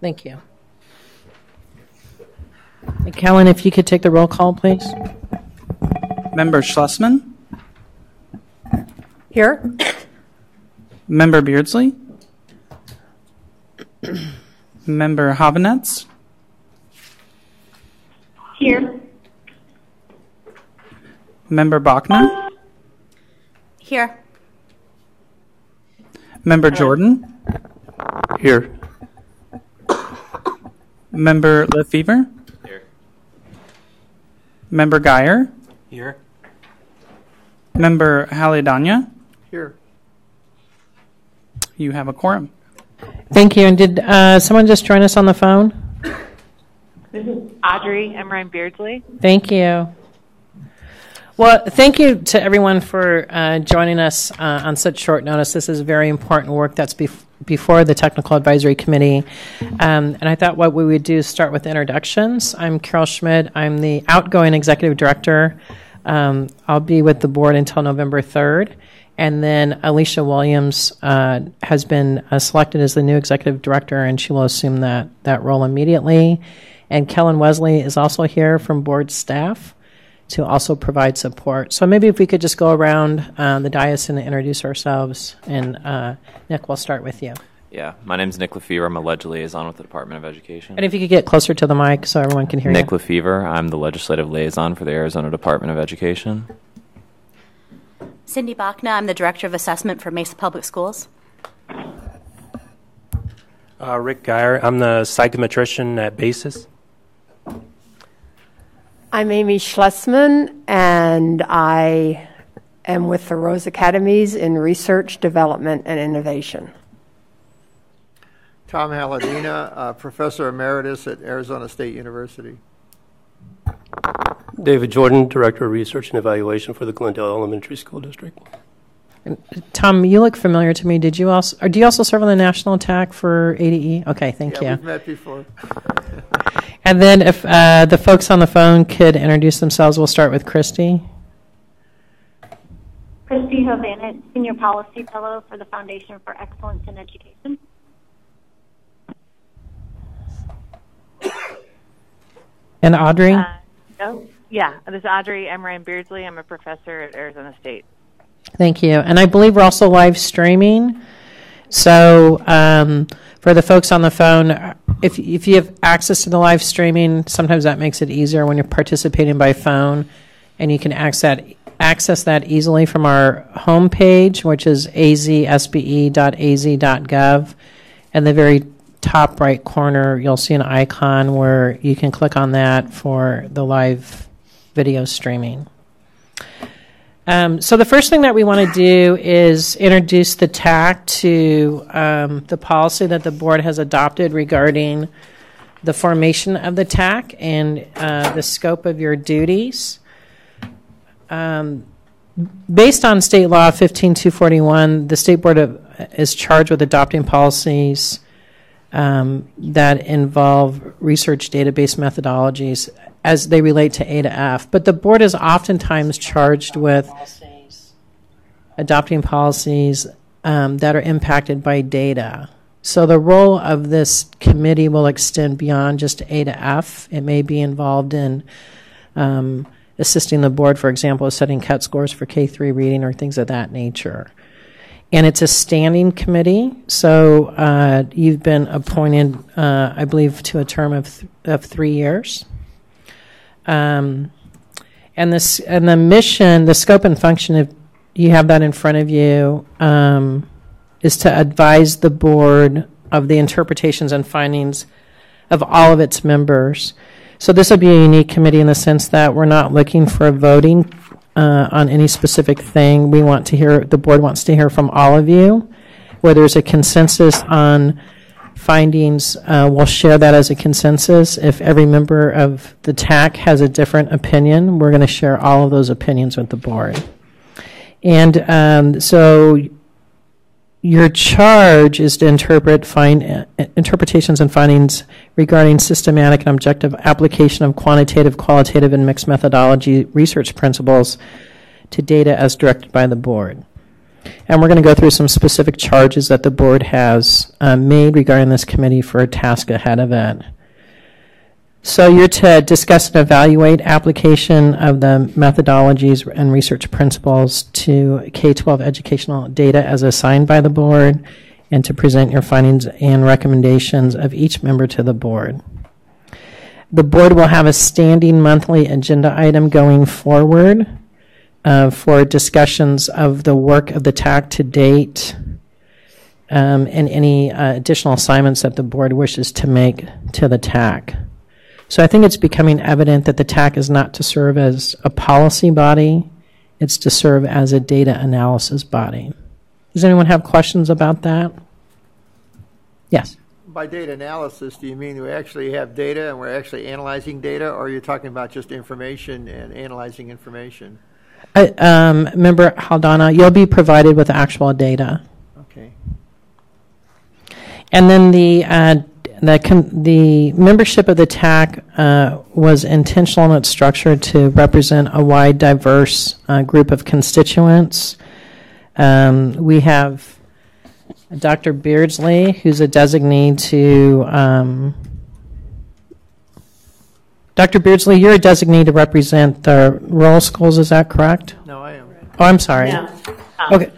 Thank you. Hey, Kellen, if you could take the roll call, please. Member Schlesman? Here. Member Beardsley? Member Havanetz? Here. Member Bachner? Here. Member Jordan? Here. Member Lefevre? Here. Member Geyer? Here. Member Haledanya? Here. You have a quorum. Thank you. And did someone just join us on the phone? This is Audrey Emrine Beardsley. Thank you. Well, thank you to everyone for joining us on such short notice. This is very important work that's before the Technical Advisory Committee. And I thought what we would do is start with introductions. I'm Carol Schmidt. I'm the outgoing Executive Director. I'll be with the board until November 3rd. And then Alicia Williams has been selected as the new Executive Director, and she will assume that role immediately. And Kellen Wesley is also here from board staff to also provide support. So maybe if we could just go around the dais and introduce ourselves. And Nick, we'll start with you. Yeah, my name's Nick Lefevre. I'm a Ledge Liaison with the Department of Education. And if you could get closer to the mic so everyone can hear you. Nick Lefevre. I'm the Legislative Liaison for the Arizona Department of Education. Cindy Bachna. I'm the Director of Assessment for Mesa Public Schools. Rick Geyer. I'm the psychometrician at BASIS. I'm Amy Schlesman, and I am with the Rose Academies in Research, Development, and Innovation. Tom Haladina, Professor Emeritus at Arizona State University. David Jordan, Director of Research and Evaluation for the Glendale Elementary School District. Tom, you look familiar to me. Did you also, or do you also serve on the National TAC for ADE? Okay, thank you. Yeah, we've met before. And then if the folks on the phone could introduce themselves, we'll start with Christy. Christy Hovanet, Senior Policy Fellow for the Foundation for Excellence in Education. And Audrey? This is Audrey Emrine Beardsley. I'm a professor at Arizona State. Thank you. And I believe we're also live streaming. So for the folks on the phone, if you have access to the live streaming, sometimes that makes it easier when you're participating by phone, and you can access that easily from our homepage, which is azsbe.az.gov. And the very top right corner, you'll see an icon where you can click on that for the live video streaming. So the first thing that we want to do is introduce the TAC to the policy that the board has adopted regarding the formation of the TAC and the scope of your duties. Based on state law 15241, the state board is charged with adopting policies that involve research database methodologies as they relate to A to F. But the board is oftentimes charged with adopting policies that are impacted by data. So the role of this committee will extend beyond just A to F. It may be involved in assisting the board, for example, with setting cut scores for K-3 reading or things of that nature. And it's a standing committee, so you've been appointed, I believe, to a term of 3 years. And the mission, the scope and function, if you have that in front of you, is to advise the board of the interpretations and findings of all of its members. So this would be a unique committee in the sense that we're not looking for voting on any specific thing. We want to hear, the board wants to hear from all of you. Where there's a consensus on findings, we'll share that as a consensus. If every member of the TAC has a different opinion, we're going to share all of those opinions with the board. And so your charge is to interpret interpretations and findings regarding systematic and objective application of quantitative, qualitative, and mixed methodology research principles to data as directed by the board. And we're going to go through some specific charges that the board has made regarding this committee for a task ahead of it. So you're to discuss and evaluate application of the methodologies and research principles to K-12 educational data as assigned by the board, and to present your findings and recommendations of each member to the board. The board will have a standing monthly agenda item going forward for discussions of the work of the TAC to date, and any additional assignments that the board wishes to make to the TAC. So I think it's becoming evident that the TAC is not to serve as a policy body, it's to serve as a data analysis body. Does anyone have questions about that? Yes. By data analysis, do you mean we actually have data and we're actually analyzing data, or are you talking about just information and analyzing information? Member Haldana, you'll be provided with actual data. Okay. And then the membership of the TAC was intentional in its structure to represent a wide, diverse group of constituents. We have Dr. Beardsley, who's a designee to... Dr. Beardsley, you're a designee to represent the rural schools, is that correct? No, I am. Oh, I'm sorry. No. Okay.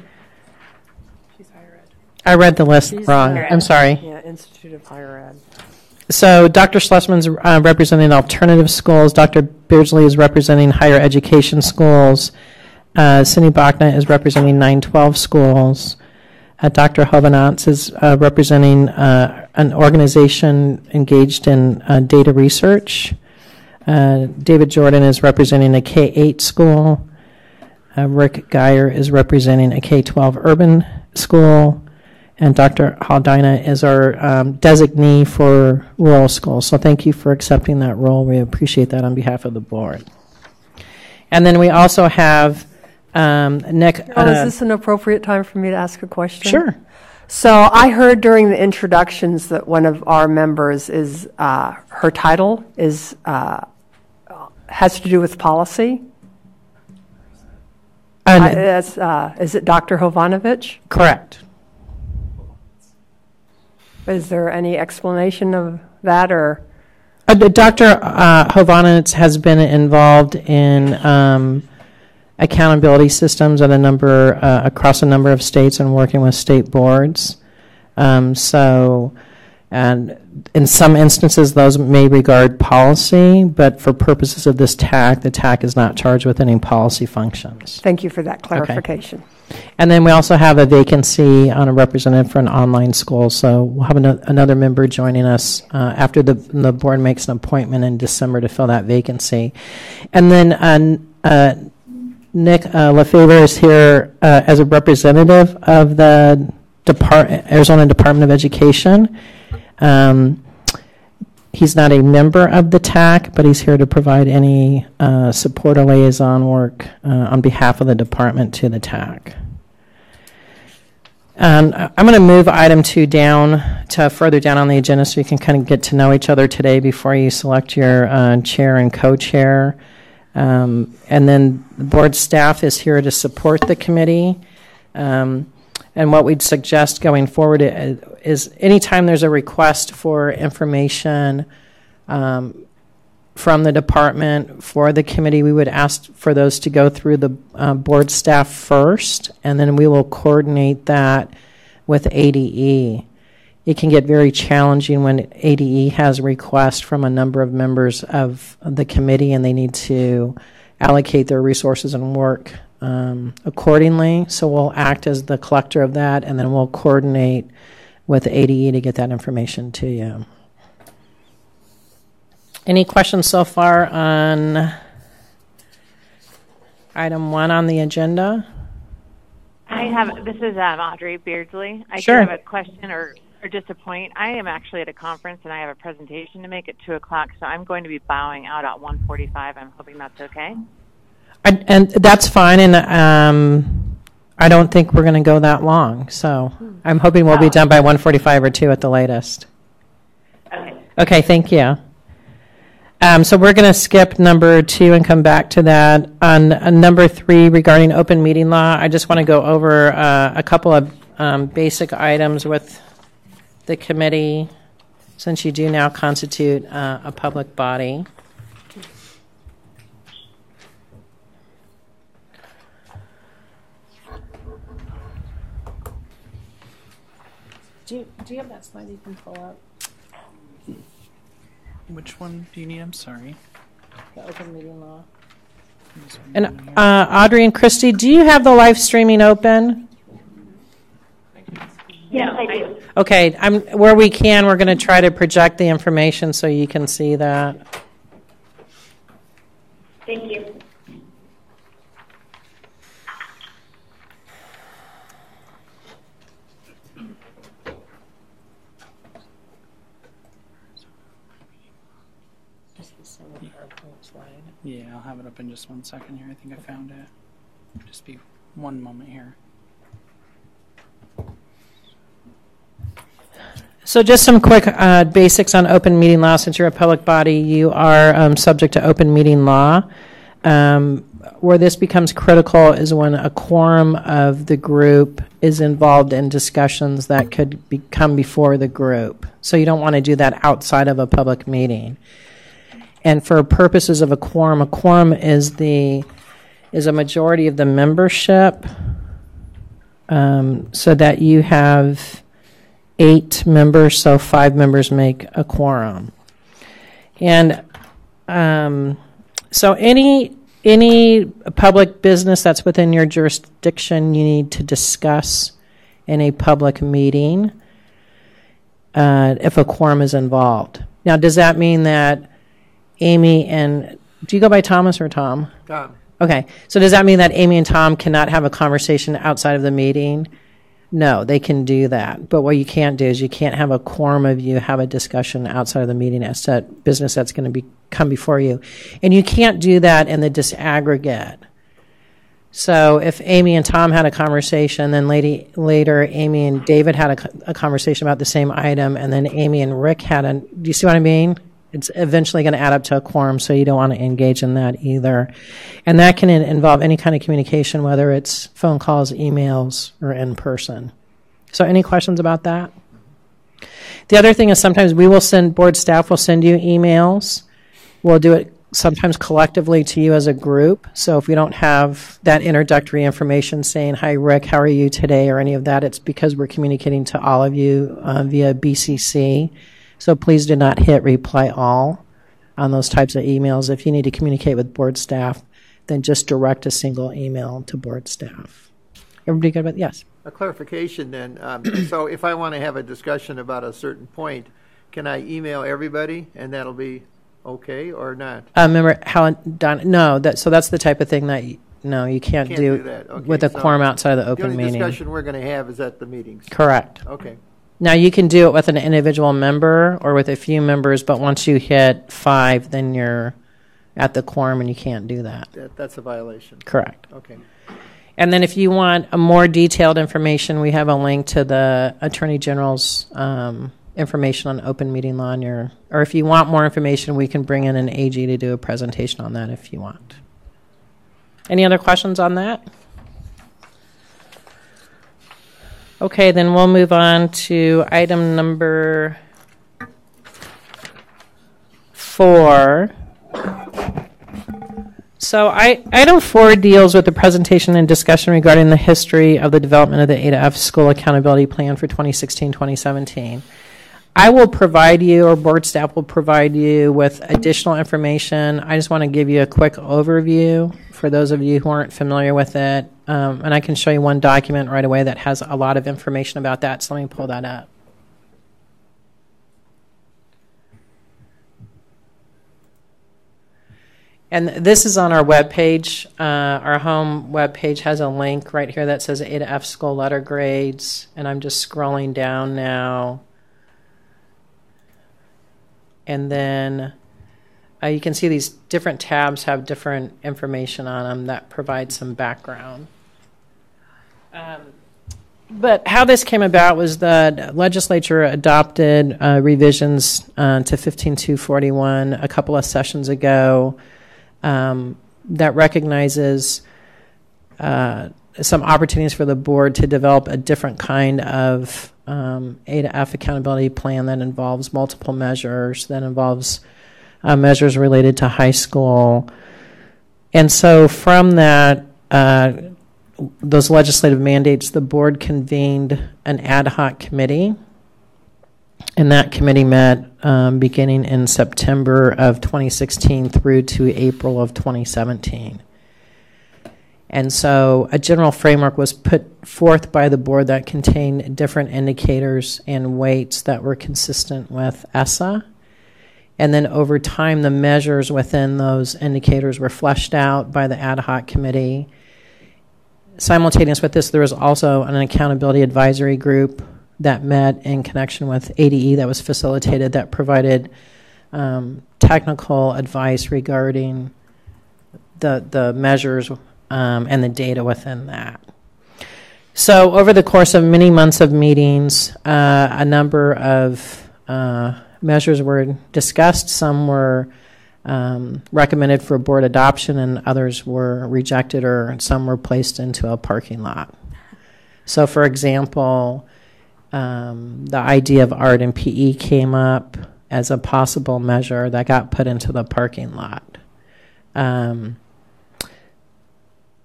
I read the list wrong. I'm sorry. Yeah, Institute of Higher Ed. So Dr. Schlesman's representing alternative schools. Dr. Beardsley is representing higher education schools. Cindy Bachna is representing 912 schools. Dr. Hovanats is representing an organization engaged in data research. David Jordan is representing a K-8 school. Rick Geyer is representing a K-12 urban school. And Dr. Haldana is our designee for rural schools. So thank you for accepting that role. We appreciate that on behalf of the board. And then we also have Nick. Is this an appropriate time for me to ask a question? Sure. So I heard during the introductions that one of our members is, her title is, has to do with policy. Is it Dr. Hovanovich? Correct. Is there any explanation of that, or? Dr. Hovanovich has been involved in accountability systems at across a number of states and working with state boards. And in some instances, those may regard policy, but for purposes of this TAC, the TAC is not charged with any policy functions. Thank you for that clarification. Okay. And then we also have a vacancy on a representative for an online school, so we'll have another member joining us after the board makes an appointment in December to fill that vacancy. And then Nick Lefevre is here as a representative of the Arizona Department of Education. He's not a member of the TAC, but he's here to provide any support or liaison work on behalf of the department to the TAC. I'm going to move item 2 down to further down on the agenda so you can kind of get to know each other today before you select your chair and co-chair. And then the board staff is here to support the committee. And what we'd suggest going forward is anytime there's a request for information from the department for the committee, we would ask for those to go through the board staff first, and then we will coordinate that with ADE. It can get very challenging when ADE has a request from a number of members of the committee and they need to allocate their resources and work accordingly. So we'll act as the collector of that, and then we'll coordinate with ADE to get that information to you. Any questions so far on item 1 on the agenda? This is Audrey Beardsley. I Sure. have a question or just a point. I am actually at a conference and I have a presentation to make at 2 o'clock, so I'm going to be bowing out at 1:45. I'm hoping that's okay. And that's fine, and I don't think we're going to go that long, so I'm hoping we'll be done by 1:45 or 2 at the latest. Okay. Okay, thank you. So we're going to skip number 2 and come back to that. On number 3 regarding open meeting law, I just want to go over a couple of basic items with the committee, since you do now constitute a public body. Do you have that slide you can pull up? Which one do you need? I'm sorry. The open meeting law. And Audrey and Christy, do you have the live streaming open? Yes, I do. Okay, where we can, we're going to try to project the information so you can see that. Thank you. Yeah, I'll have it up in just 1 second here. I think I found it. Just be 1 moment here. So just some quick basics on open meeting law. Since you're a public body, you are subject to open meeting law. Where this becomes critical is when a quorum of the group is involved in discussions that could come before the group. So you don't want to do that outside of a public meeting. And for purposes of a quorum is a majority of the membership, so that you have 8 members, so 5 members make a quorum. And so any public business that's within your jurisdiction, you need to discuss in a public meeting if a quorum is involved. Now, does that mean that Amy and, do you go by Thomas or Tom? Tom. Okay, so does that mean that Amy and Tom cannot have a conversation outside of the meeting? No, they can do that. But what you can't do is you can't have a quorum of you have a discussion outside of the meeting as to business that's going to come before you. And you can't do that in the disaggregate. So if Amy and Tom had a conversation, then later Amy and David had a conversation about the same item, and then Amy and Rick do you see what I mean? It's eventually going to add up to a quorum, so you don't want to engage in that either. And that can involve any kind of communication, whether it's phone calls, emails, or in person. So any questions about that? The other thing is sometimes board staff will send you emails. We'll do it sometimes collectively to you as a group. So if we don't have that introductory information saying, hi, Rick, how are you today, or any of that, it's because we're communicating to all of you via BCC. So please do not hit reply all on those types of emails. If you need to communicate with board staff, then just direct a single email to board staff. Everybody good with yes? A clarification then. So if I want to have a discussion about a certain point, can I email everybody and that'll be okay or not? Remember how Don? No, so that's the type of thing that you can't do that. Okay, with a quorum outside of the open meeting. The only meeting. discussion we're going to have is at the meetings. Correct. Okay. Now, you can do it with an individual member or with a few members, but once you hit 5, then you're at the quorum and you can't do that. That's a violation. Correct. Okay. And then if you want a more detailed information, we have a link to the Attorney General's information on open meeting law. Or if you want more information, we can bring in an AG to do a presentation on that if you want. Any other questions on that? Okay, then we'll move on to item number 4. So item 4 deals with the presentation and discussion regarding the history of the development of the A to F School Accountability Plan for 2016-2017. I will provide you, or board staff will provide you with additional information. I just want to give you a quick overview for those of you who aren't familiar with it. And I can show you one document right away that has a lot of information about that. So let me pull that up. And this is on our webpage. Our home webpage has a link right here that says A to F School Letter Grades. And I'm just scrolling down now. And then you can see these different tabs have different information on them that provide some background. But how this came about was the legislature adopted revisions to 15241 a couple of sessions ago that recognizes some opportunities for the board to develop a different kind of A to F accountability plan that involves multiple measures, that involves measures related to high school. And so from that, those legislative mandates, the board convened an ad hoc committee, and that committee met beginning in September of 2016 through to April of 2017. And so a general framework was put forth by the board that contained different indicators and weights that were consistent with ESSA. And then over time, the measures within those indicators were fleshed out by the ad hoc committee. Simultaneous with this, there was also an accountability advisory group that met in connection with ADE that was facilitated, that provided technical advice regarding the measures and the data within that. So over the course of many months of meetings, a number of measures were discussed. Some were recommended for board adoption, and others were rejected, or some were placed into a parking lot. So for example, the idea of art and PE came up as a possible measure that got put into the parking lot. And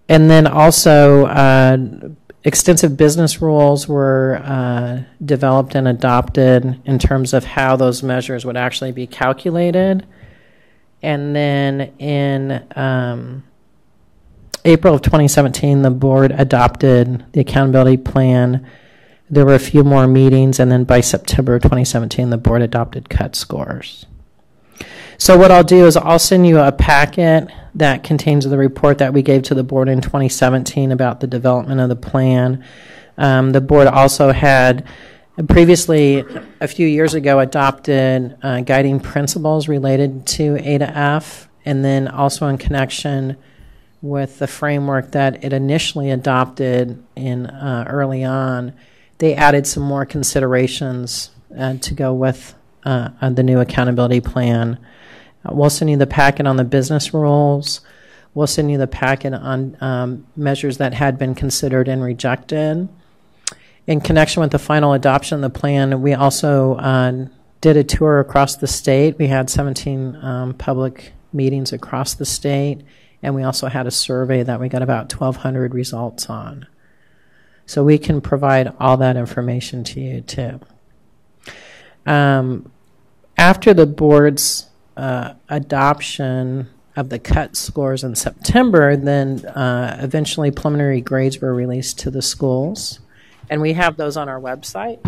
then also extensive business rules were developed and adopted in terms of how those measures would actually be calculated. And then in April of 2017, the board adopted the accountability plan. There were a few more meetings, and then by September 2017, the board adopted cut scores. So what I'll do is I'll send you a packet that contains the report that we gave to the board in 2017 about the development of the plan. The board also had previously, a few years ago, adopted guiding principles related to A to F, and then also in connection with the framework that it initially adopted in early on, they added some more considerations to go with the new accountability plan. We'll send you the packet on the business rules. We'll send you the packet on measures that had been considered and rejected. In connection with the final adoption of the plan, we also did a tour across the state. We had 17 public meetings across the state, and we also had a survey that we got about 1,200 results on. So we can provide all that information to you, too. After the board's adoption of the cut scores in September, then eventually preliminary grades were released to the schools. And we have those on our website.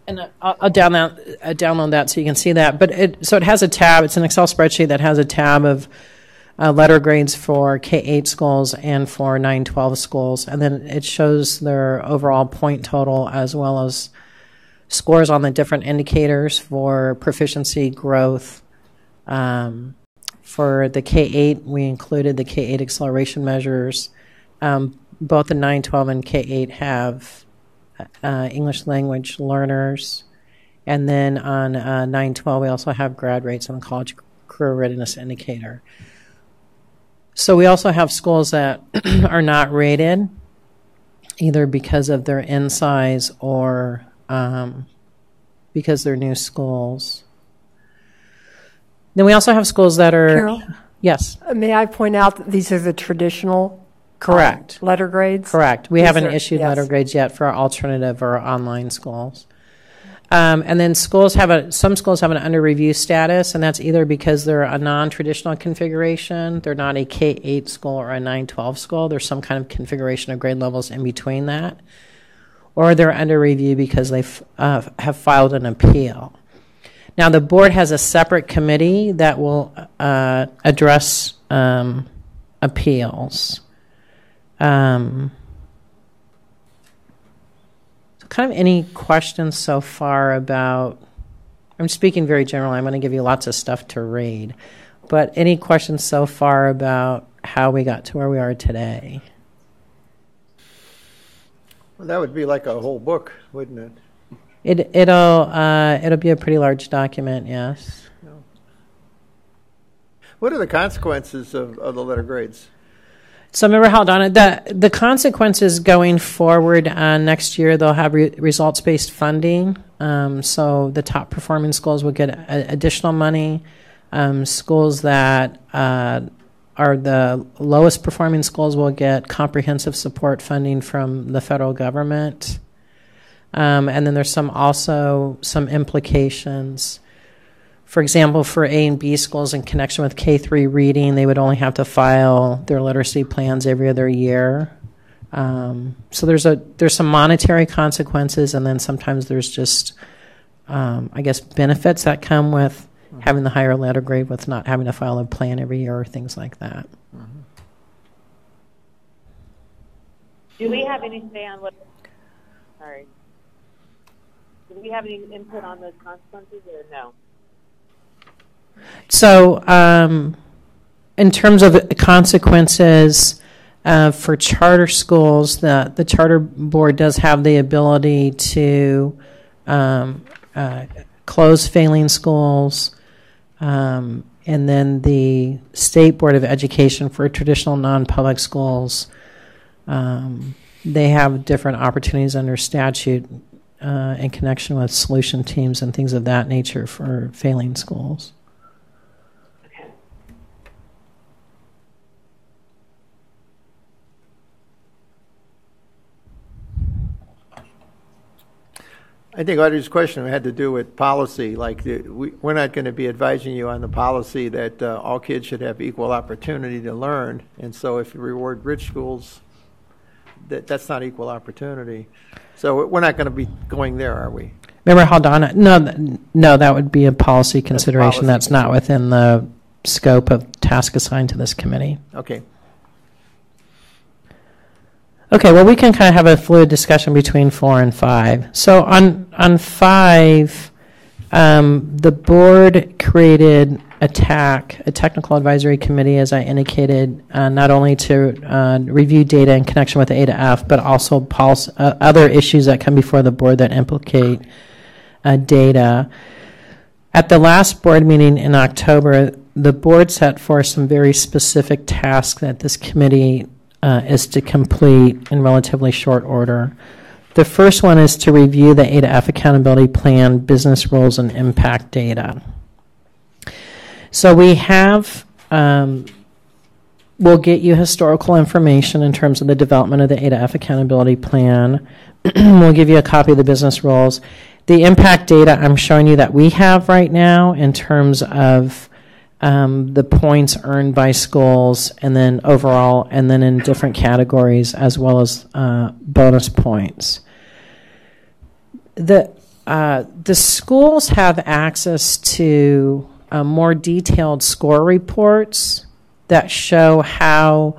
And I'll download that so you can see that. But it has a tab. It's an Excel spreadsheet that has a tab of letter grades for K-8 schools and for 9-12 schools. And then it shows their overall point total as well as scores on the different indicators for proficiency growth. For the K-8, we included the K-8 acceleration measures. Both the 9-12 and K-8 have English language learners. And then on 9-12, we also have grad rates on the college career readiness indicator. So we also have schools that are not rated, either because of their in size or because they're new schools. Then we also have schools that are... Carol? Yes. May I point out that these are the traditional correct letter grades? Correct. We haven't issued letter grades yet for our alternative or online schools. And then some schools have an under review status, and that's either because they're a non-traditional configuration, they're not a K-8 school or a 9-12 school, there's some kind of configuration of grade levels in between that, or they're under review because they have filed an appeal. Now, the board has a separate committee that will address appeals. So kind of any questions so far about, I'm speaking very generally, I'm going to give you lots of stuff to read, but any questions so far about how we got to where we are today? Well, that would be like a whole book, wouldn't it? It'll be a pretty large document, yes. What are the consequences of the letter grades? So remember how, Donna, the consequences going forward next year, they'll have results-based funding. So the top performing schools will get additional money. Schools that are the lowest performing schools will get comprehensive support funding from the federal government. And then there's also some implications. For example, for A and B schools in connection with K-3 reading, they would only have to file their literacy plans every other year. So there's some monetary consequences, and then sometimes there's just, I guess, benefits that come with having the higher letter grade with not having to file a plan every year or things like that. Do we have any say on what? Sorry. Do we have any input on those consequences, or no? So, in terms of consequences for charter schools, the charter board does have the ability to close failing schools, and then the State Board of Education for traditional non-public schools, they have different opportunities under statute in connection with solution teams and things of that nature for failing schools. I think Audrey's question had to do with policy. Like, we're not going to be advising you on the policy that all kids should have equal opportunity to learn. And so if you reward rich schools, that's not equal opportunity. So we're not going to be going there, are we? Remember how Donna, no, that would be a policy consideration. That's not within the scope of task assigned to this committee. Okay. Okay, well, we can kind of have a fluid discussion between 4 and 5. So on 5, the board created a technical advisory committee, as I indicated, not only to review data in connection with A to F, but also other issues that come before the board that implicate data. At the last board meeting in October, the board set forth some very specific tasks that this committee is to complete in relatively short order. The first one is to review the A to F accountability plan, business rules, and impact data. So we have, we'll get you historical information in terms of the development of the A to F accountability plan. We'll give you a copy of the business rules. The impact data I'm showing you that we have right now in terms of the points earned by schools, and then overall, and then in different categories, as well as bonus points. The schools have access to more detailed score reports that show how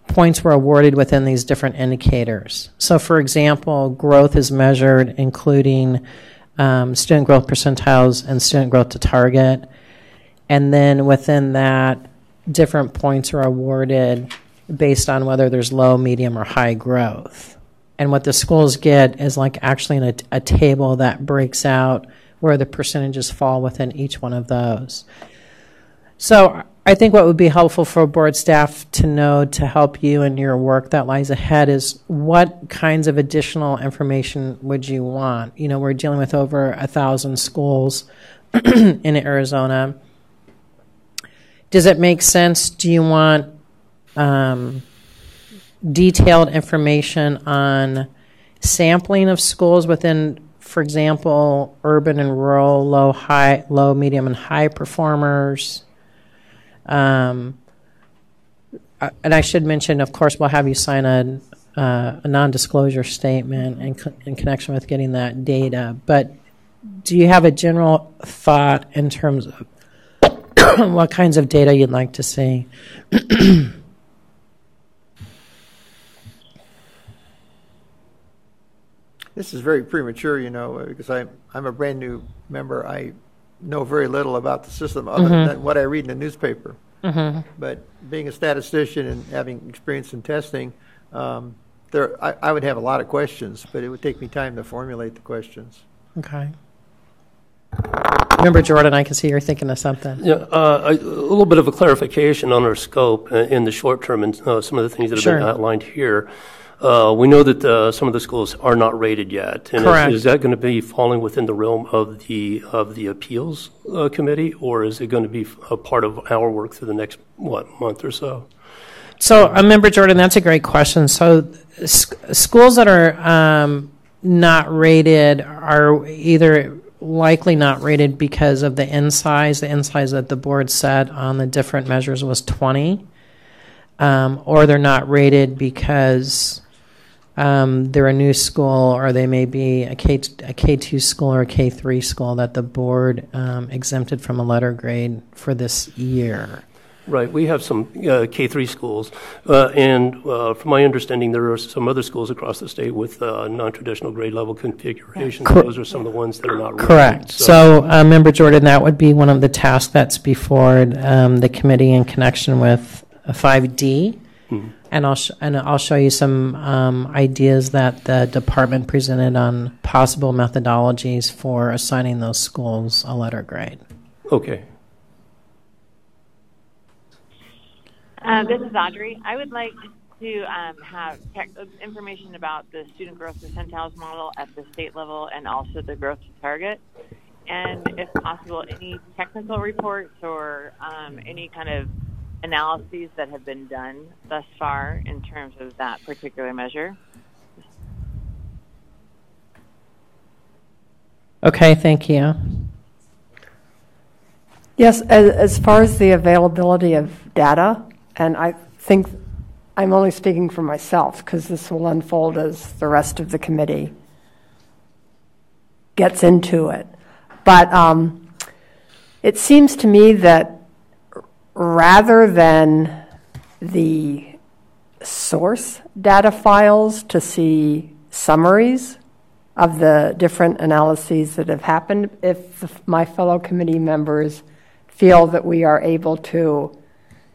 points were awarded within these different indicators. So, for example, growth is measured including student growth percentiles and student growth to target. And then within that, different points are awarded based on whether there's low, medium, or high growth. And what the schools get is like actually a table that breaks out where the percentages fall within each one of those. So I think what would be helpful for board staff to know to help you in your work that lies ahead is what kinds of additional information would you want? You know, we're dealing with over 1,000 schools in Arizona. Does it make sense? Do you want detailed information on sampling of schools within, for example, urban and rural, low, medium, and high performers? And I should mention, of course, we'll have you sign a non-disclosure statement in connection with getting that data. But do you have a general thought in terms of what kinds of data you'd like to see? This is very premature, because I'm a brand new member. I know very little about the system other than what I read in the newspaper. But being a statistician and having experience in testing, I would have a lot of questions, but it would take me time to formulate the questions. Okay. Remember, Jordan, I can see you're thinking of something. Yeah, a little bit of a clarification on our scope in the short term and some of the things that have been outlined here. We know that some of the schools are not rated yet. And Correct. Is that going to be falling within the realm of the appeals committee, or is it going to be a part of our work through the next, month or so? So, Member Jordan, that's a great question. So, schools that are not rated are either likely not rated because of the N size. The N size that the board set on the different measures was 20, or they're not rated because they're a new school, or they may be a K2 school or a K3 school that the board exempted from a letter grade for this year. Right. We have some K3 schools, and from my understanding, there are some other schools across the state with non-traditional grade level configurations. Those are some of the ones that are not rated. Correct. So, Member Jordan, that would be one of the tasks that's before the committee in connection with 5D. And I'll show you some ideas that the department presented on possible methodologies for assigning those schools a letter grade. Okay. This is Audrey. I would like to have information about the student growth percentiles model at the state level and also the growth to target. And if possible, any technical reports or any kind of analyses that have been done thus far in terms of that particular measure. Okay, thank you. Yes, as far as the availability of data, and I think I'm only speaking for myself because this will unfold as the rest of the committee gets into it. But it seems to me that rather than the source data files to see summaries of the different analyses that have happened, if my fellow committee members feel that we are able to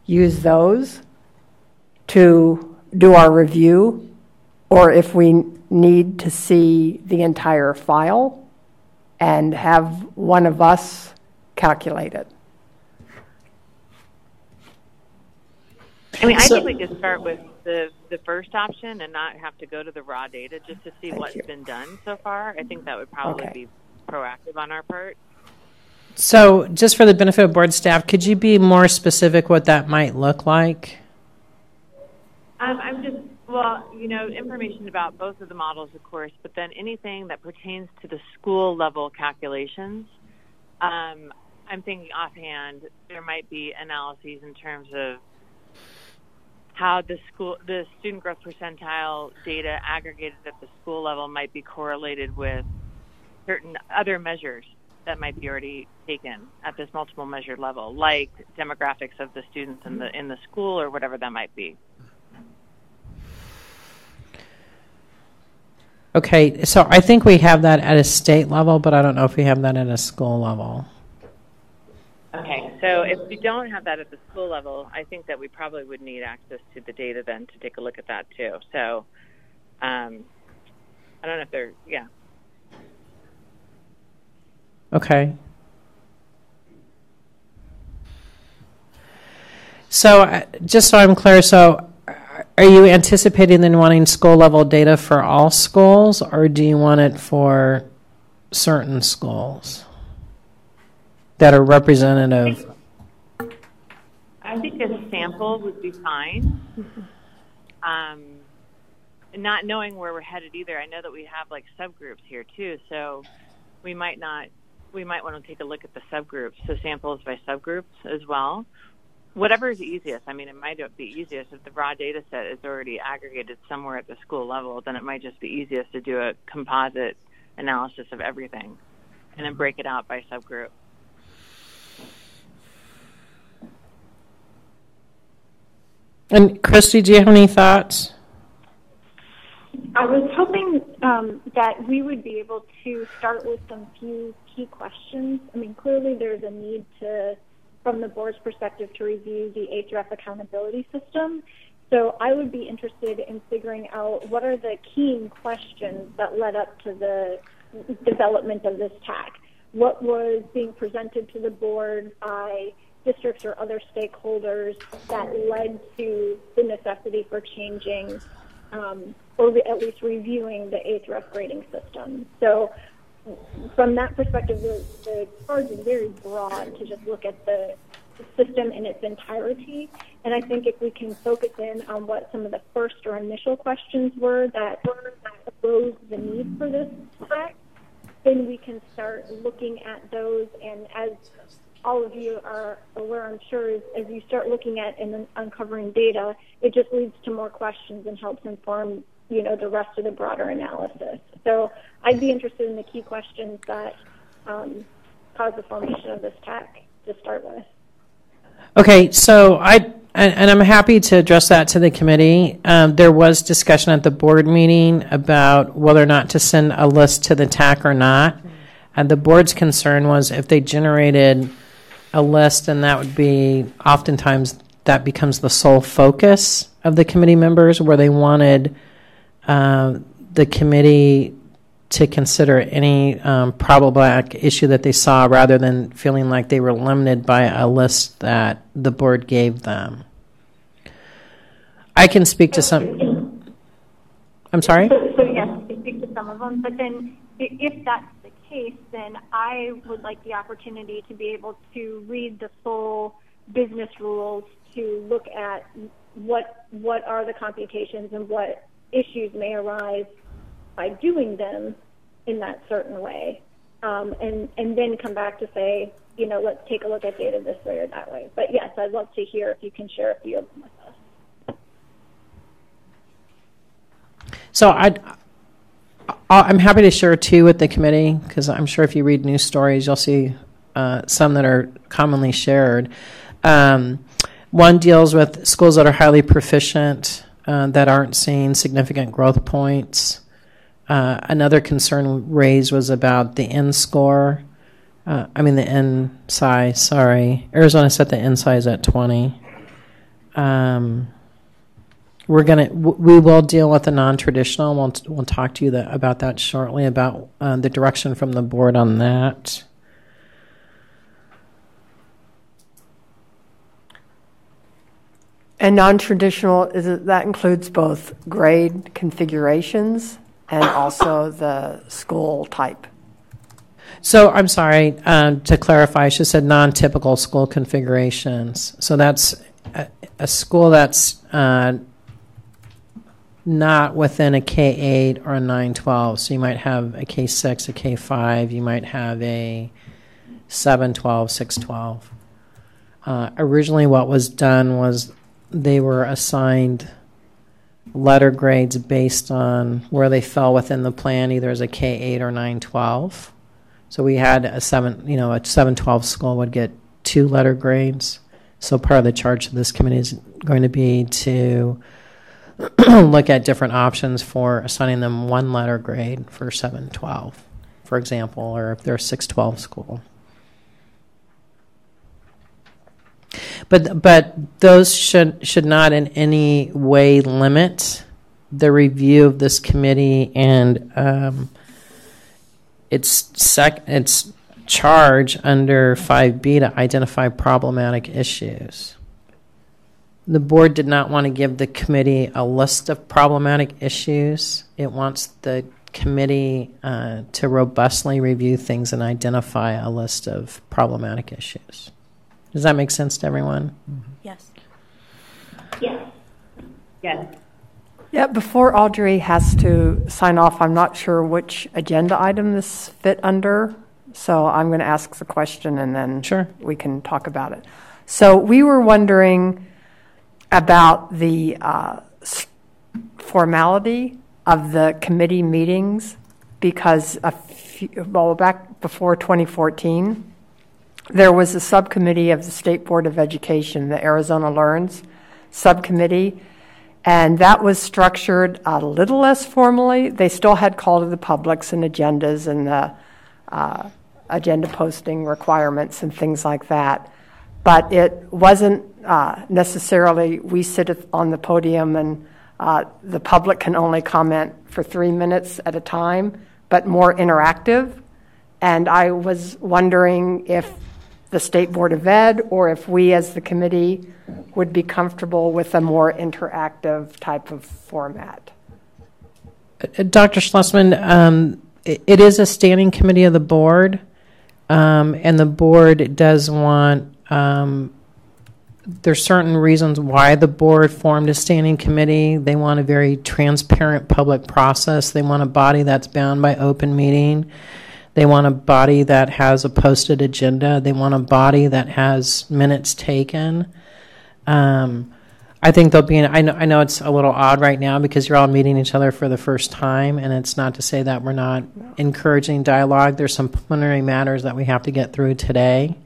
use those to do our review, or if we need to see the entire file and have one of us calculate it. I mean, I think we could start with the first option and not have to go to the raw data just to see what's been done so far. I think that would probably be proactive on our part. So just for the benefit of board staff, could you be more specific what that might look like? I'm just, information about both of the models, of course, but then anything that pertains to the school level calculations. I'm thinking offhand there might be analyses in terms of how the student growth percentile data aggregated at the school level might be correlated with certain other measures that might be already taken at this multiple measure level, like demographics of the students in the school or whatever that might be. Okay, so I think we have that at a state level, but I don't know if we have that at a school level. Okay, so if we don't have that at the school level, I think that we probably would need access to the data then to take a look at that too. So I don't know if they're, Okay. So just so I'm clear, so are you anticipating then wanting school level data for all schools, or do you want it for certain schools that are representative? I think a sample would be fine. Not knowing where we're headed either, I know that we have like subgroups here too, so we might want to take a look at the subgroups, so samples by subgroups as well. Whatever is easiest. I mean, it might be easiest if the raw data set is already aggregated somewhere at the school level, then it might just be easiest to do a composite analysis of everything and then break it out by subgroup. And Christy, do you have any thoughts? I was hoping that we would be able to start with some few key questions. I mean, clearly there's a need to, from the board's perspective, to review the HRF accountability system. So I would be interested in figuring out what are the key questions that led up to the development of this TAC. What was being presented to the board by districts or other stakeholders that led to the necessity for changing or at least reviewing the HRF grading system. So from that perspective, the charge is very broad to just look at the system in its entirety. And I think if we can focus in on what some of the first or initial questions were that arose the need for this TAC, then we can start looking at those. And as all of you are aware, I'm sure, as you start looking at and uncovering data, it just leads to more questions and helps inform, the rest of the broader analysis. So I'd be interested in the key questions that caused the formation of this TAC to start with. Okay, so I'm happy to address that to the committee. There was discussion at the board meeting about whether or not to send a list to the TAC or not. And the board's concern was if they generated a list, and that would be oftentimes that becomes the sole focus of the committee members, where they wanted the committee to consider any problematic issue that they saw rather than feeling like they were limited by a list that the board gave them. I can speak to some. I'm sorry? So yes, you can speak to some of them, but then if that's the case, then I would like the opportunity to be able to read the full business rules to look at what are the computations and what issues may arise by doing them in that certain way, and then come back to say, let's take a look at data this way or that way. But yes, I'd love to hear if you can share a few of them with us. So I'm happy to share two with the committee, because I'm sure if you read news stories, you'll see some that are commonly shared. One deals with schools that are highly proficient, that aren't seeing significant growth points. Another concern raised was about the N score. The N size, sorry. Arizona set the N size at 20. We will deal with the non-traditional. We'll talk to you about that shortly, about the direction from the board on that. And non-traditional, that includes both grade configurations and also the school type? So I'm sorry, to clarify, I should have said non-typical school configurations. So that's a school that's not within a K-8 or a 9-12. So you might have a K-6, a K-5. You might have a 7-12, 6-12. Originally what was done was they were assigned letter grades based on where they fell within the plan, either as a K-8 or 9-12. So we had a 7-12 school would get 2 letter grades. So part of the charge of this committee is going to be to look at different options for assigning them 1 letter grade for 7-12, for example, or if they're a 6-12 school. But those should not in any way limit the review of this committee and its charge under 5B to identify problematic issues. The board did not want to give the committee a list of problematic issues. It wants the committee to robustly review things and identify a list of problematic issues. Does that make sense to everyone? Yes. Yes. Yes. Yeah, before Audrey has to sign off, I'm not sure which agenda item this fit under, so I'm going to ask the question and then we can talk about it. So we were wondering about the formality of the committee meetings, because back before 2014, there was a subcommittee of the State Board of Education, the Arizona Learns subcommittee, And that was structured a little less formally. They still had call to the publics and agendas and the agenda posting requirements and things like that. But it wasn't necessarily we sit on the podium and the public can only comment for 3 minutes at a time, but more interactive. And I was wondering if the State Board of Ed or if we as the committee would be comfortable with a more interactive type of format. Dr. Schlesman, it is a standing committee of the board, and the board does want, there's certain reasons why the board formed a standing committee. They want a very transparent public process. They want a body that's bound by open meeting. They want a body that has a posted agenda. They want a body that has minutes taken. I think there'll be, I know it's a little odd right now because you're all meeting each other for the first time, and it's not to say that we're not encouraging dialogue. There's some preliminary matters that we have to get through today.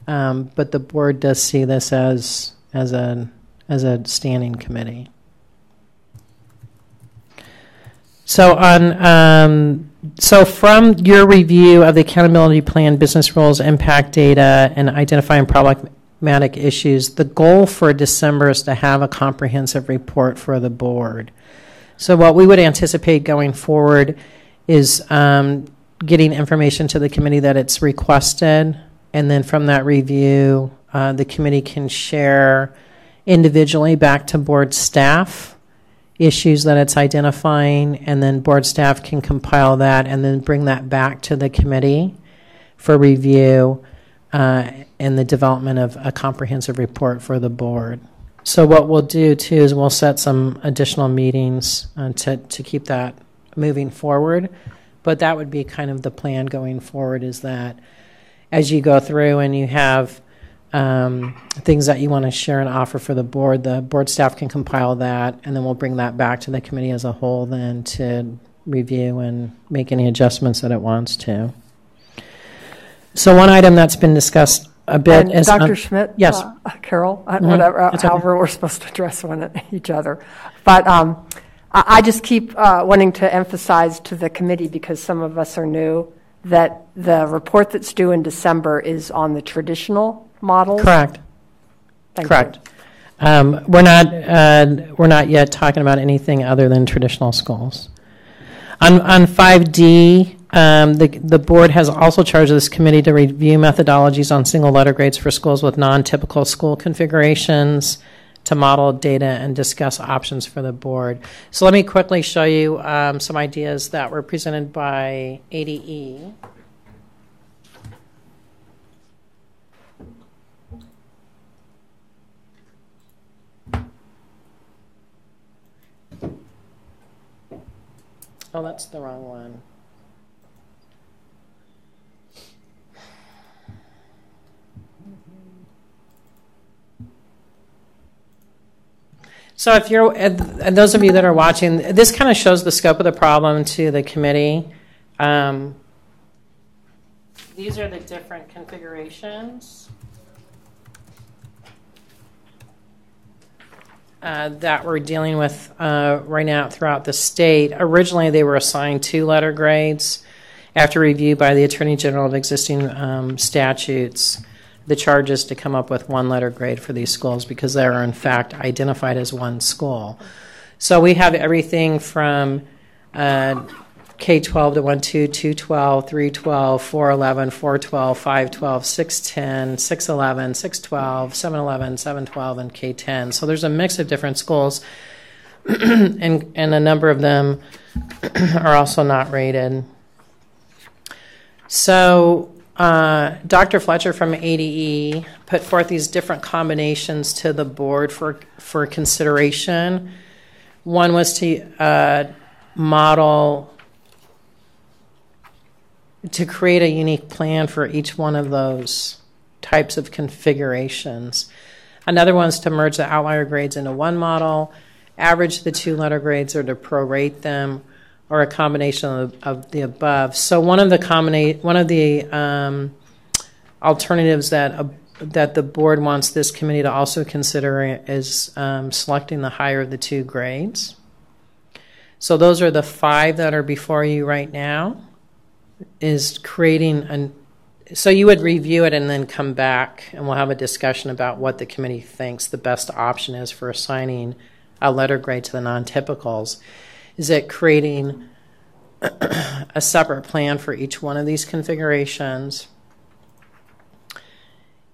But the board does see this as a standing committee. So so from your review of the accountability plan, business rules, impact data, and identifying problematic issues, the goal for December is to have a comprehensive report for the board. So what we would anticipate going forward is getting information to the committee that it's requested, and then from that review, the committee can share individually back to board staff issues that it's identifying, and then board staff can compile that and then bring that back to the committee for review and the development of a comprehensive report for the board. So what we'll do too is we'll set some additional meetings to keep that moving forward, but that would be kind of the plan going forward, is that as you go through and you have things that you want to share and offer for the board staff can compile that, and then we'll bring that back to the committee as a whole then to review and make any adjustments that it wants to. So one item that's been discussed a bit and is... Dr. Schmidt? Yes. Carol? Whatever, however we're supposed to address each other. But I just keep wanting to emphasize to the committee, because some of us are new, that the report that's due in December is on the traditional models. Correct. Correct. We're not yet talking about anything other than traditional schools. On 5D, the board has also charged this committee to review methodologies on single letter grades for schools with non-typical school configurations, to model data and discuss options for the board. So let me quickly show you some ideas that were presented by ADE. Oh, that's the wrong one. So if you're, and those of you that are watching, this kind of shows the scope of the problem to the committee. These are the different configurations that we're dealing with right now throughout the state. Originally, they were assigned 2-letter grades. After review by the Attorney General of existing statutes, the charge is to come up with 1-letter grade for these schools, because they are in fact identified as one school. So we have everything from K-12 to 1-2, 2-12, 3-12, 4-11, 4-12, 5-12, 6-10, 6-11, 6-12, 7-11, 7-12, and K-10. So there's a mix of different schools, and a number of them are also not rated. So Dr. Fletcher from ADE put forth these different combinations to the board for consideration. One was to to create a unique plan for each one of those types of configurations. Another one is to merge the outlier grades into one model, average the 2-letter grades, or to prorate them, or a combination of the above. So one of the alternatives that that the board wants this committee to also consider is selecting the higher of the 2 grades. So those are the 5 that are before you right now, is creating so you would review it and then come back and we'll have a discussion about what the committee thinks the best option is for assigning a letter grade to the non-typicals. Is it creating a separate plan for each one of these configurations?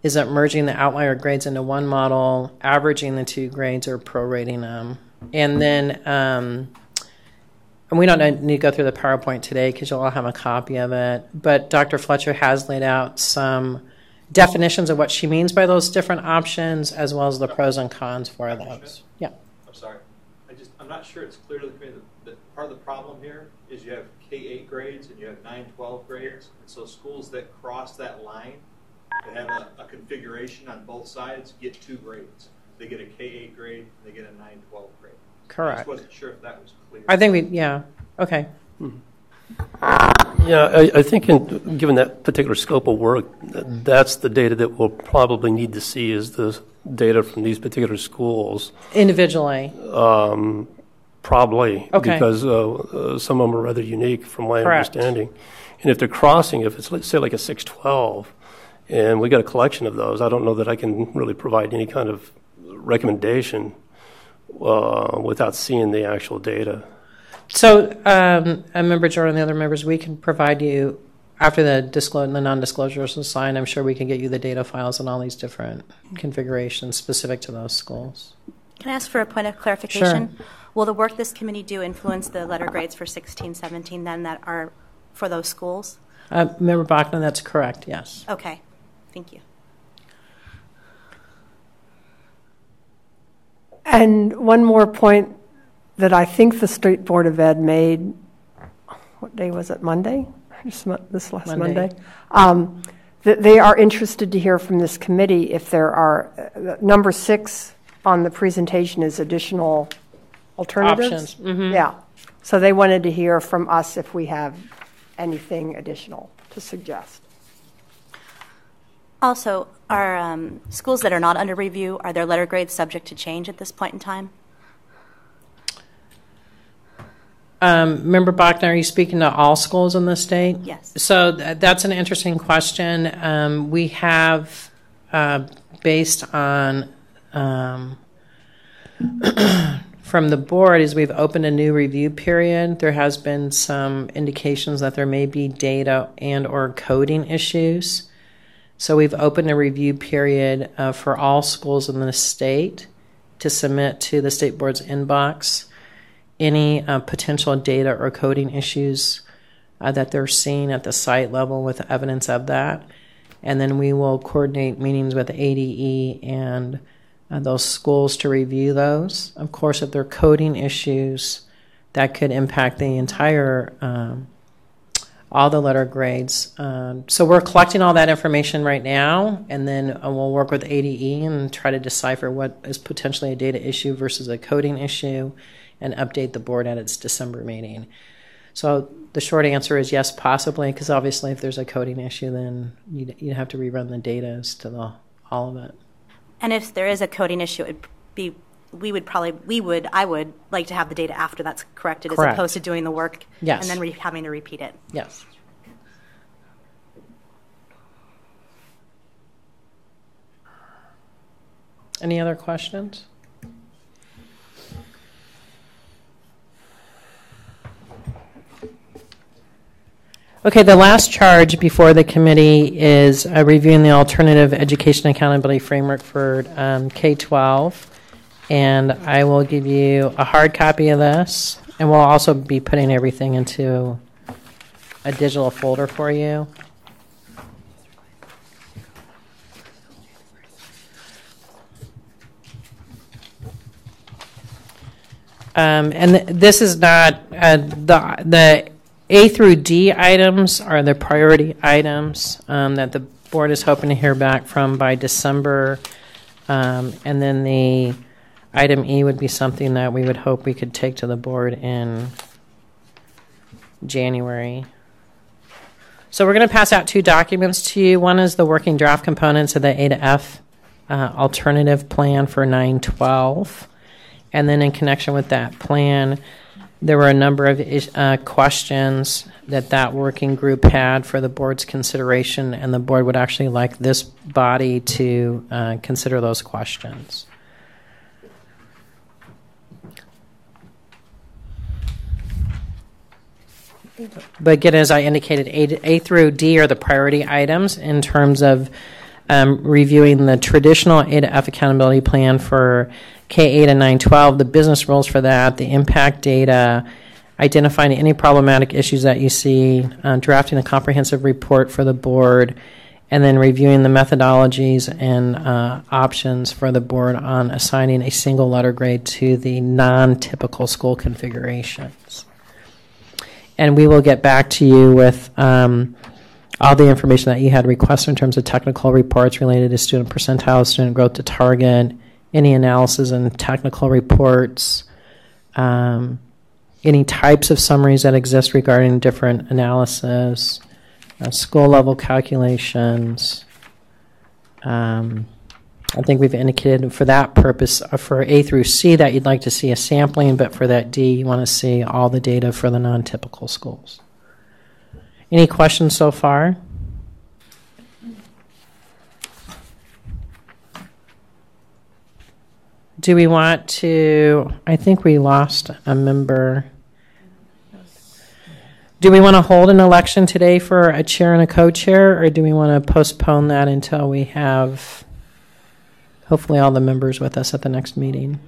Is it merging the outlier grades into one model, averaging the 2 grades, or prorating them? And then, and we don't need to go through the PowerPoint today because you'll all have a copy of it, but Dr. Fletcher has laid out some definitions of what she means by those different options, as well as the pros and cons for those. Yeah. I'm sorry. I'm not sure it's clear to me that part of the problem here is you have K-8 grades and you have 9-12 grades, and so schools that cross that line that have a configuration on both sides get 2 grades. They get a K-8 grade, and they get a 9-12 grade. Correct. I just wasn't sure if that was clear. I think yeah. Okay. Yeah, I think given that particular scope of work, that's the data that we'll probably need to see is the data from these particular schools. Individually. Probably. Okay. Because some of them are rather unique from my Correct. understanding. And if they're crossing, if it's, let's say, like a 6-12, and we got a collection of those, I don't know that I can really provide any kind of recommendation without seeing the actual data. So, a member, Jordan, and the other members, we can provide you, after the non-disclosures is signed, I'm sure we can get you the data files and all these different configurations specific to those schools. Can I ask for a point of clarification? Sure. Will the work this committee do influence the letter grades for 16, 17 then that are for those schools? Member Bachman, that's correct, yes. Okay. Thank you. And one more point that I think the State Board of Ed made, what day was it, Monday? This last Monday? That they are interested to hear from this committee if there are, number 6 on the presentation is additional alternatives. Options. Mm-hmm. Yeah. So they wanted to hear from us if we have anything additional to suggest. Also, are schools that are not under review, are their letter grades subject to change at this point in time? Member Bachner, are you speaking to all schools in the state? Yes. So that's an interesting question. We have, based on from the board, as we've opened a new review period, there has been some indications that there may be data and or coding issues. So we've opened a review period for all schools in the state to submit to the state board's inbox any potential data or coding issues that they're seeing at the site level with evidence of that. And then we will coordinate meetings with ADE and those schools to review those. Of course, if there are coding issues that could impact the entire all the letter grades. So we're collecting all that information right now, and then we'll work with ADE and try to decipher what is potentially a data issue versus a coding issue and update the board at its December meeting. So the short answer is yes, possibly, because obviously if there's a coding issue, then you'd have to rerun the data as to all of it. And if there is a coding issue, it'd be I would like to have the data after that's corrected Correct. as opposed to doing the work Yes. and then having to repeat it. Yes. Any other questions? Okay, the last charge before the committee is reviewing the alternative education accountability framework for K-12. And I will give you a hard copy of this, and we'll also be putting everything into a digital folder for you. This is not the A through D items are the priority items that the board is hoping to hear back from by December, and then the item E would be something that we would hope we could take to the board in January. So we're going to pass out 2 documents to you. One is the working draft components of the A to F alternative plan for 912. And then in connection with that plan, there were a number of questions that working group had for the board's consideration, and the board would actually like this body to consider those questions. But again, as I indicated, A through D are the priority items in terms of reviewing the traditional A to F accountability plan for K-8 and 912, the business rules for that, the impact data, identifying any problematic issues that you see, drafting a comprehensive report for the board, and then reviewing the methodologies and options for the board on assigning a single letter grade to the non-typical school configurations. And we will get back to you with all the information that you had requested in terms of technical reports related to student percentile, student growth to target, any analysis and technical reports, any types of summaries that exist regarding different analysis, school level calculations. I think we've indicated for that purpose, for A through C, that you'd like to see a sampling, but for that D, you want to see all the data for the non-typical schools. Any questions so far? Do we want to, I think we lost a member. Do we want to hold an election today for a chair and a co-chair, or do we want to postpone that until we have hopefully all the members with us at the next meeting?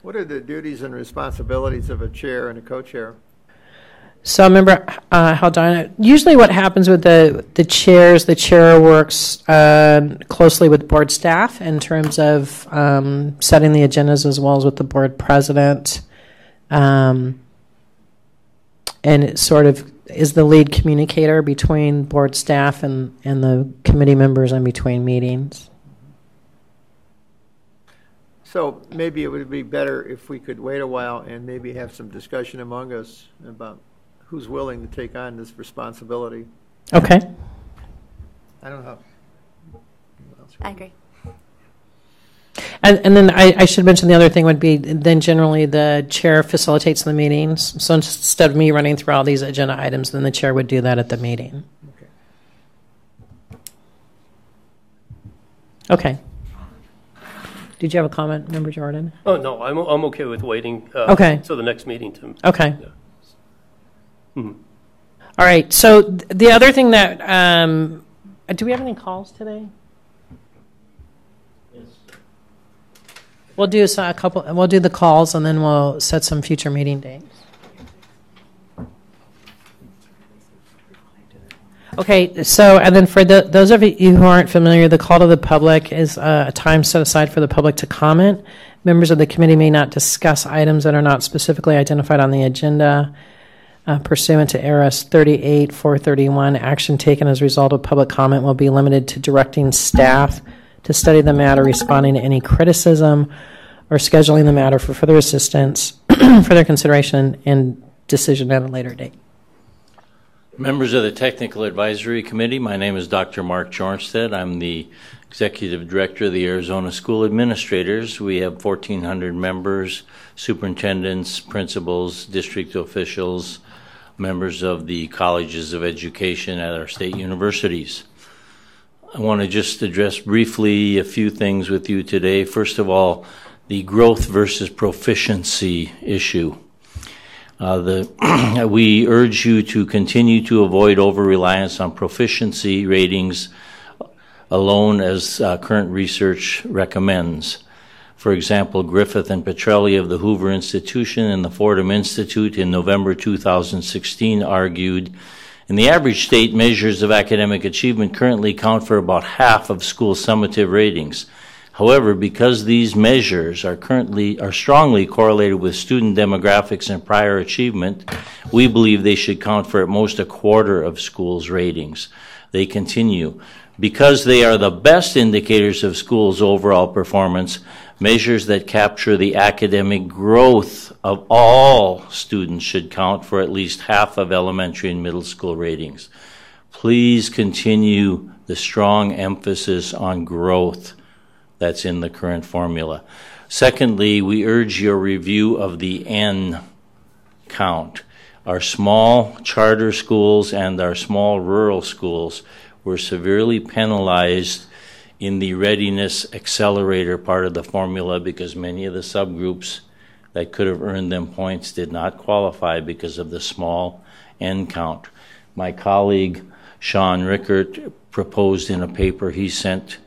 What are the duties and responsibilities of a chair and a co-chair? So remember, Haldana, usually what happens with the chairs, the chair works closely with board staff in terms of setting the agendas, as well as with the board president. And it sort of is the lead communicator between board staff and the committee members in between meetings. So maybe it would be better if we could wait a while and maybe have some discussion among us about who's willing to take on this responsibility. Okay. I don't know. I agree. And then I should mention the other thing would be then generally the chair facilitates the meetings. So instead of me running through all these agenda items, then the chair would do that at the meeting. Okay. Did you have a comment, Member Jordan? Oh, no, I'm okay with waiting okay. till the next meeting. Okay. Yeah. Mm-hmm. All right. So the other thing that, do we have any calls today? Yes. We'll do a couple. We'll do the calls, and then we'll set some future meeting dates. Okay, so, and then for those of you who aren't familiar, the call to the public is a time set aside for the public to comment. Members of the committee may not discuss items that are not specifically identified on the agenda. Pursuant to ARS 38-431, action taken as a result of public comment will be limited to directing staff to study the matter, responding to any criticism, or scheduling the matter for further assistance, further consideration, and decision at a later date. Members of the Technical Advisory Committee, my name is Dr. Mark Jornstedt. I'm the Executive Director of the Arizona School Administrators. We have 1,400 members, superintendents, principals, district officials, members of the colleges of education at our state universities. I want to just address briefly a few things with you today. First of all, the growth versus proficiency issue. We urge you to continue to avoid over-reliance on proficiency ratings alone, as current research recommends. For example, Griffith and Petrelli of the Hoover Institution and the Fordham Institute in November 2016 argued, and the average state measures of academic achievement currently account for about half of school summative ratings. However, because these measures are strongly correlated with student demographics and prior achievement, we believe they should count for at most a quarter of schools' ratings. They continue. Because they are the best indicators of schools' overall performance, measures that capture the academic growth of all students should count for at least half of elementary and middle school ratings. Please continue the strong emphasis on growth that's in the current formula. Secondly, we urge your review of the N count. Our small charter schools and our small rural schools were severely penalized in the readiness accelerator part of the formula because many of the subgroups that could have earned them points did not qualify because of the small N count. My colleague Sean Rickert proposed in a paper he sent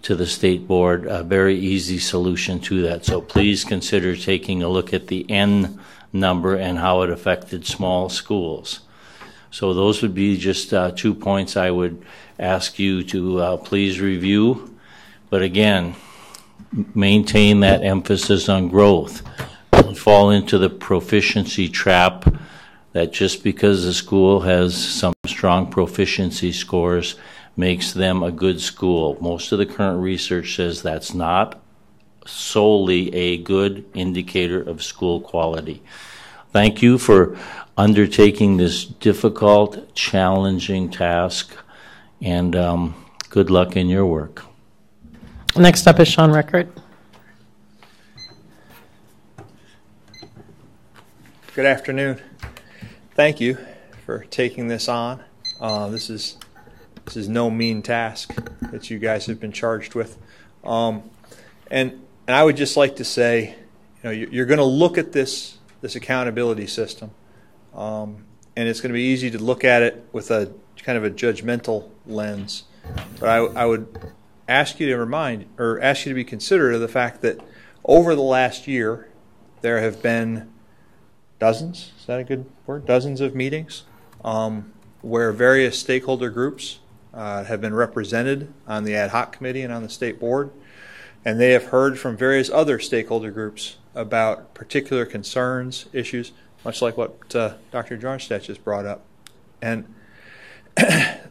to the state board a very easy solution to that. So please consider taking a look at the N number and how it affected small schools. So those would be just 2 points I would ask you to please review. But again, maintain that emphasis on growth. Don't fall into the proficiency trap that just because a school has some strong proficiency scores makes them a good school. Most of the current research says that's not solely a good indicator of school quality. Thank you for undertaking this difficult, challenging task, and good luck in your work. Next up is Sean Rickert. Good afternoon. Thank you for taking this on. This is no mean task that you guys have been charged with. And I would just like to say, you're going to look at this accountability system, and it's going to be easy to look at it with a kind of a judgmental lens. But I would ask you to be considerate of the fact that over the last year, there have been dozens, is that a good word? Dozens of meetings where various stakeholder groups have been represented on the ad hoc committee and on the state board, and they have heard from various other stakeholder groups about particular concerns, issues, much like what Dr. Jarnstedt just brought up. And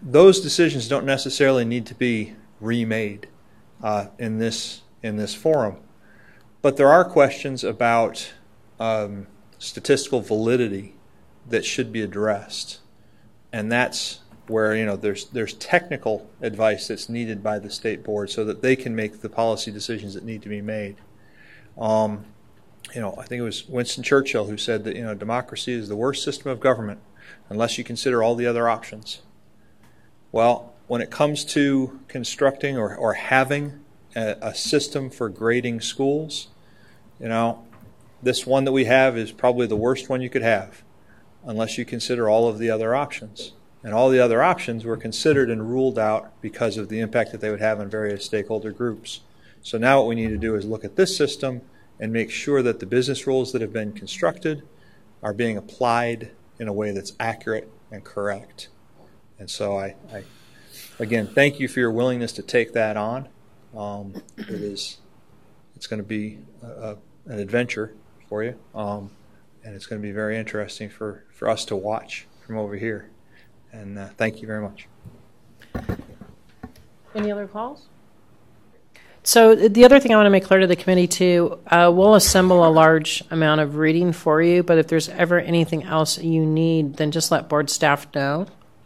those decisions don't necessarily need to be remade in this forum, but there are questions about statistical validity that should be addressed, and that's where there's technical advice that's needed by the state board so that they can make the policy decisions that need to be made. I think it was Winston Churchill who said that democracy is the worst system of government unless you consider all the other options. Well, when it comes to constructing or having a system for grading schools, this one that we have is probably the worst one you could have unless you consider all of the other options. And all the other options were considered and ruled out because of the impact that they would have on various stakeholder groups. So now what we need to do is look at this system and make sure that the business rules that have been constructed are being applied in a way that's accurate and correct. And so I again, thank you for your willingness to take that on. It's going to be an adventure for you, and it's going to be very interesting for us to watch from over here. And thank you very much. Any other calls? So the other thing I want to make clear to the committee too, we'll assemble a large amount of reading for you, but if there's ever anything else you need, then just let board staff know,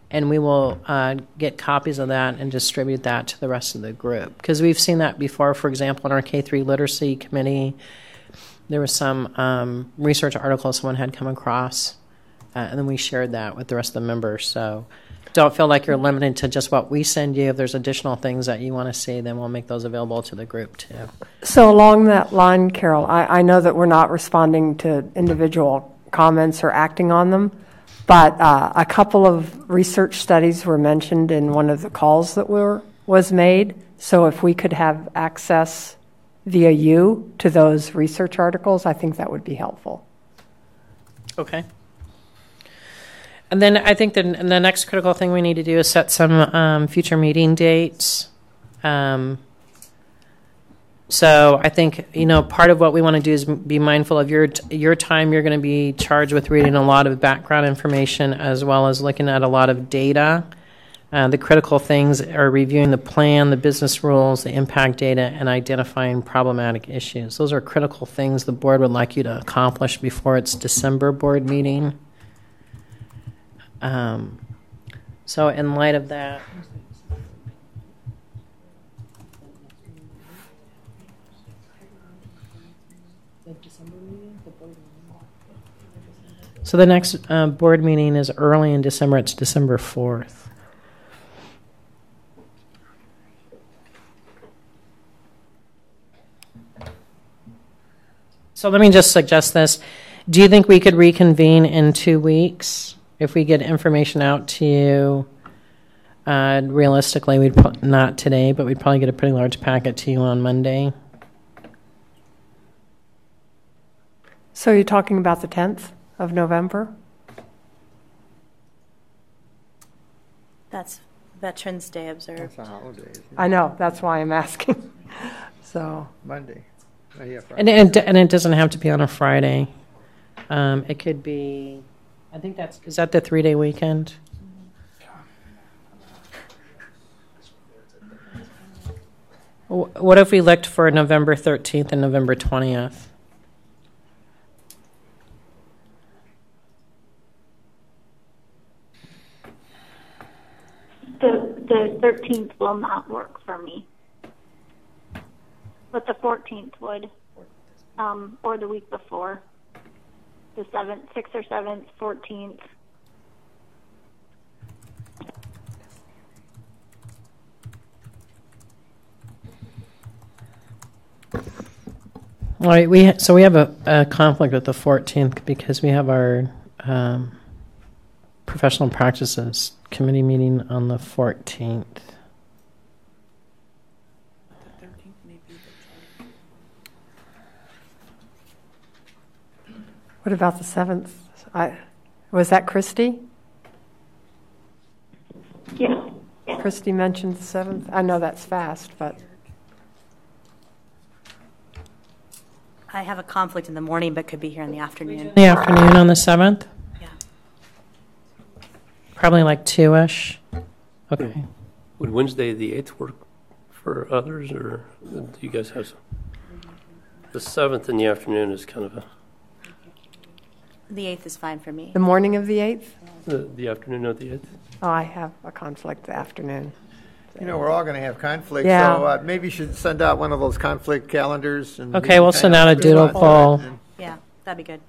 and we will get copies of that and distribute that to the rest of the group. Because we've seen that before. For example, in our K-3 literacy committee, there was some research article someone had come across, and then we shared that with the rest of the members. So don't feel like you're limited to just what we send you. If there's additional things that you want to see, then we'll make those available to the group too. So along that line, Carol, I know that we're not responding to individual comments or acting on them, but a couple of research studies were mentioned in one of the calls that was made. So if we could have access via you to those research articles, I think that would be helpful. Okay. And then I think the next critical thing we need to do is set some future meeting dates. So I think, part of what we want to do is be mindful of your time. You're going to be charged with reading a lot of background information as well as looking at a lot of data. The critical things are reviewing the plan, the business rules, the impact data, and identifying problematic issues. Those are critical things the board would like you to accomplish before its December board meeting. So in light of that, so the next board meeting is early in December. It's December 4th. So let me just suggest this. Do you think we could reconvene in 2 weeks if we get information out to you? Realistically, not today, but we'd probably get a pretty large packet to you on Monday. So you're talking about the 10th of November? That's Veterans Day observed. That's a holiday, isn't it? I know, that's why I'm asking. So Monday. Oh, yeah, Friday. And it doesn't have to be on a Friday. It could be, I think is that the 3-day weekend? What if we looked for November 13th and November 20th? The 13th will not work for me, but the 14th would, or the week before, the 7th, 6th or 7th, 14th. All right, we have a conflict with the 14th because we have our professional practices committee meeting on the 14th. what about the 7th? Was that Christy? Yeah. Christy mentioned the 7th. I know that's fast, but I have a conflict in the morning, but could be here in the afternoon. The afternoon on the 7th? Yeah. Probably like 2-ish. Okay. Would Wednesday the 8th work for others, or do you guys have some? The 7th in the afternoon is kind of a... The 8th is fine for me. the morning of the 8th? The afternoon of the 8th? Oh, I have a conflict the afternoon. You know, we're all going to have conflicts, Yeah. so maybe you should send out one of those conflict calendars. And Okay, we'll send out a doodle poll. Yeah, that'd be good.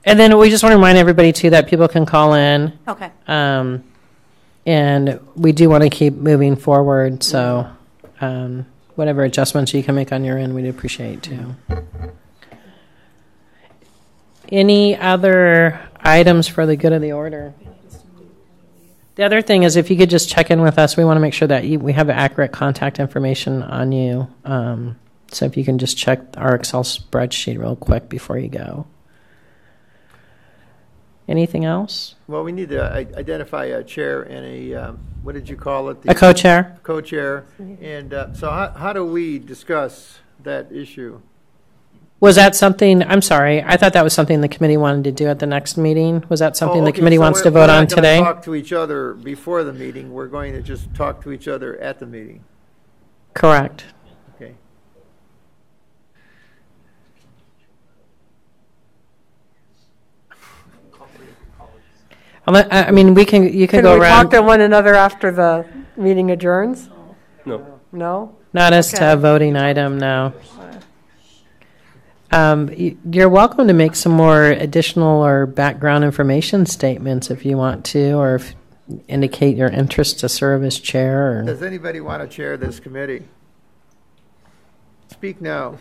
And then we just want to remind everybody, too, that people can call in. Okay. And we do want to keep moving forward, so whatever adjustments you can make on your end, we'd appreciate, too. Any other items for the good of the order? The other thing is if you could just check in with us, we want to make sure that we have accurate contact information on you. So if you can just check our Excel spreadsheet real quick before you go. Anything else? Well, we need to identify a chair and a, what did you call it? A co-chair? Co-chair. And so how do we discuss that issue? Was that something, I'm sorry, I thought that was something the committee wanted to do at the next meeting. Was that something the committee wants to vote on today? We're not going to talk to each other before the meeting. We're going to just talk to each other at the meeting. Correct. Okay. I mean, you can go we around. talk to one another after the meeting adjourns? No. No? Not as to a voting item, no. You're welcome to make some more additional or background information statements if you want to, or indicate your interest to serve as chair. Or... Does anybody want to chair this committee? Speak now.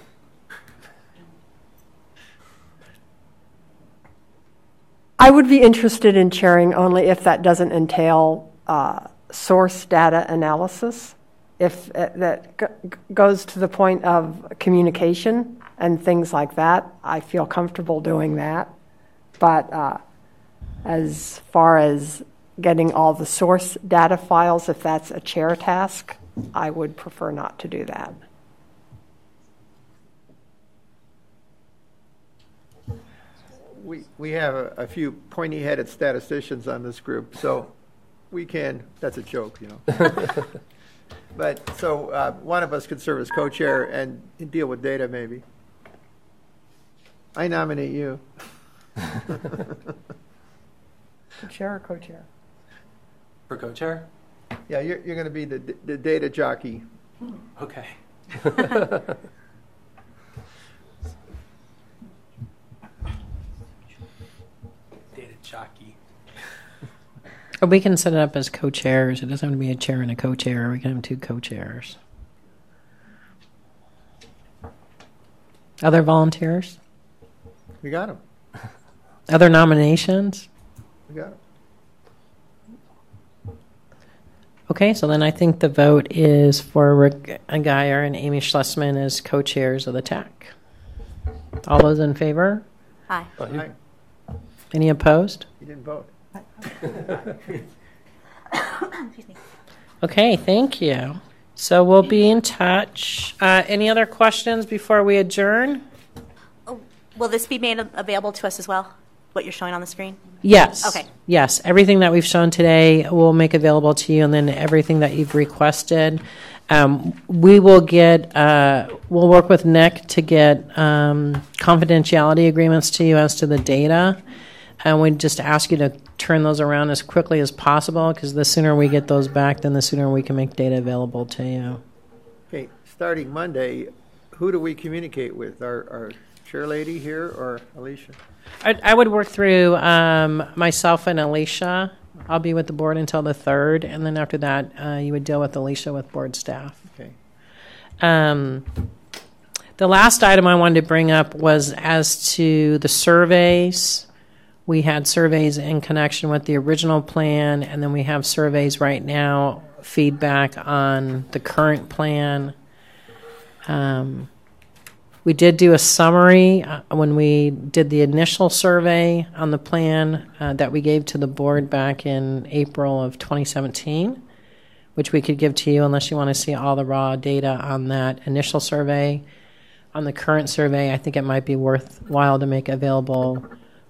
I would be interested in chairing only if that doesn't entail source data analysis, if that goes to the point of communication and things like that. I feel comfortable doing that. But as far as getting all the source data files, if that's a chair task, I would prefer not to do that. We have a few pointy-headed statisticians on this group, so we can. That's a joke, you know. But so one of us could serve as co-chair and deal with data, maybe. I nominate you. Chair or co-chair? For co-chair? Yeah, you're going to be the data jockey. Okay. Data jockey. Or we can set it up as co-chairs. It doesn't have to be a chair and a co-chair. We can have two co-chairs. Other volunteers? We got him. Other nominations? We got him. Okay, so then I think the vote is for Rick Geyer and Amy Schlesman as co-chairs of the TAC. All those in favor? Aye. Aye. Any opposed? You didn't vote. Excuse me. Okay, thank you. So we'll be in touch. Any other questions before we adjourn? Oh, will this be made available to us as well? What you're showing on the screen? Yes. Okay. Yes, everything that we've shown today we'll make available to you, and then everything that you've requested. We will get, we'll work with Nick to get confidentiality agreements to you as to the data. And we just ask you to turn those around as quickly as possible, because the sooner we get those back, then the sooner we can make data available to you. Okay, starting Monday, who do we communicate with? Our chair lady here or Alicia? I would work through myself and Alicia. I'll be with the board until the 3rd, and then after that, you would deal with Alicia with board staff. Okay. The last item I wanted to bring up was as to the surveys. We had surveys in connection with the original plan, and then we have surveys right now, feedback on the current plan. We did do a summary when we did the initial survey on the plan that we gave to the board back in April of 2017, which we could give to you unless you want to see all the raw data on that initial survey. On the current survey, I think it might be worthwhile to make available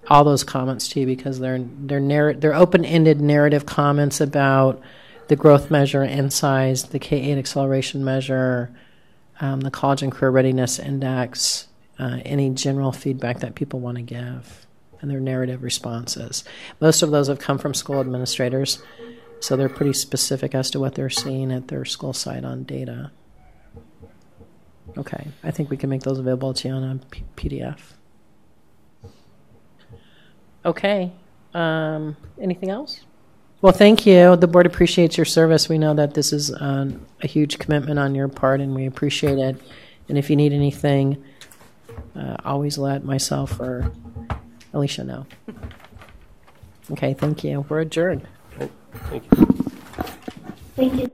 all those comments to you, because they're open-ended narrative comments about the growth measure in size, the K-8 acceleration measure, the College and Career Readiness Index, any general feedback that people want to give, and their narrative responses. Most of those have come from school administrators, so they're pretty specific as to what they're seeing at their school site on data. Okay, I think we can make those available to you on a PDF. Okay, anything else? Well, thank you. The board appreciates your service. We know that this is a huge commitment on your part, and we appreciate it. And if you need anything, always let myself or Alicia know. Okay, thank you. We're adjourned. Thank you. Thank you.